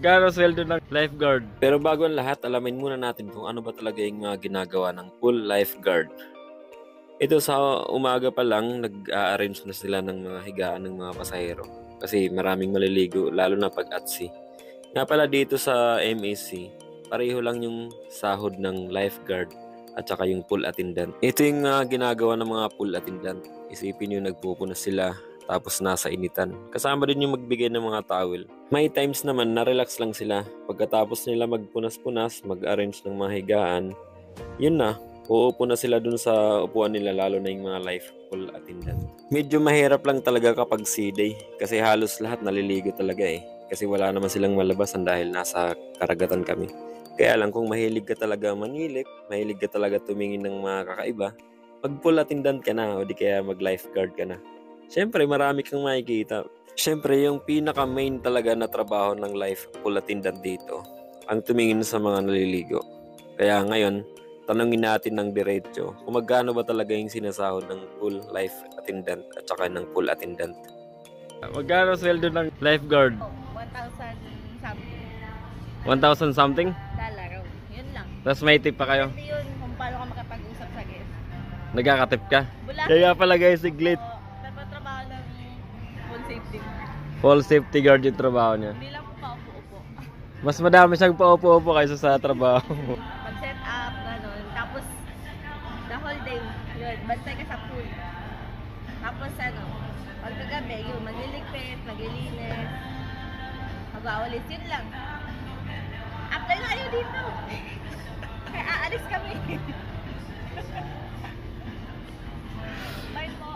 Gano'ng sweldo ng lifeguard? Pero bago ang lahat, alamin muna natin kung ano ba talaga yung mga ginagawa ng pool lifeguard. Ito sa umaga pa lang, nag-a-arrange na sila ng mga higaan ng mga pasahero. Kasi maraming maliligo, lalo na pag atsi. Nga pala dito sa MAC, pareho lang yung sahod ng lifeguard at saka yung pool attendant. Ito yung ginagawa ng mga pool attendant. Isipin nyo, nagpupunas sila, tapos nasa initan. Kasama din yung magbigay ng mga towel. May times naman na-relax lang sila. Pagkatapos nila magpunas-punas, mag-arrange ng mga higaan, yun na, uupo na sila dun sa upuan nila, lalo na yung mga life pool attendant. Medyo mahirap lang talaga kapag C-day kasi halos lahat naliligo talaga eh. Kasi wala naman silang malabasan dahil nasa karagatan kami. Kaya lang kung mahilig ka talaga manilip, mahilig ka talaga tumingin ng mga kakaiba, mag-pool attendant ka na o di kaya mag-lifeguard ka na. Siyempre, marami kang makikita. Siyempre, yung pinaka-main talaga na trabaho ng life pool attendant dito, ang tumingin sa mga naliligo. Kaya ngayon, tanungin natin ng diretso kung magkano ba talaga yung sinasahod ng pool life attendant at saka ng pool attendant. Magkano sweldo ng lifeguard? 1,000 something. 1,000 something? Dollar. Yun lang. Tapos may tip pa kayo? Hindi yun kung paano ka makapag-usap sa guest. Nagkakatip ka? Bula. Kaya pala guys, siglit. Nagpatrabaho ng full safety. Full safety guard yung trabaho niya. Hindi lang po paupo-upo. Mas madami siyang paupo-upo kaysa sa trabaho. Mag-set up, gano'n. Tapos, the whole day, yun, bantay ka sa pool. Tapos ano, pagkagabi, yun, magliligpit, maglilinis, mag-aulis, yun lang. Apply na kayo dito. Kaya aalis kami. Bye po.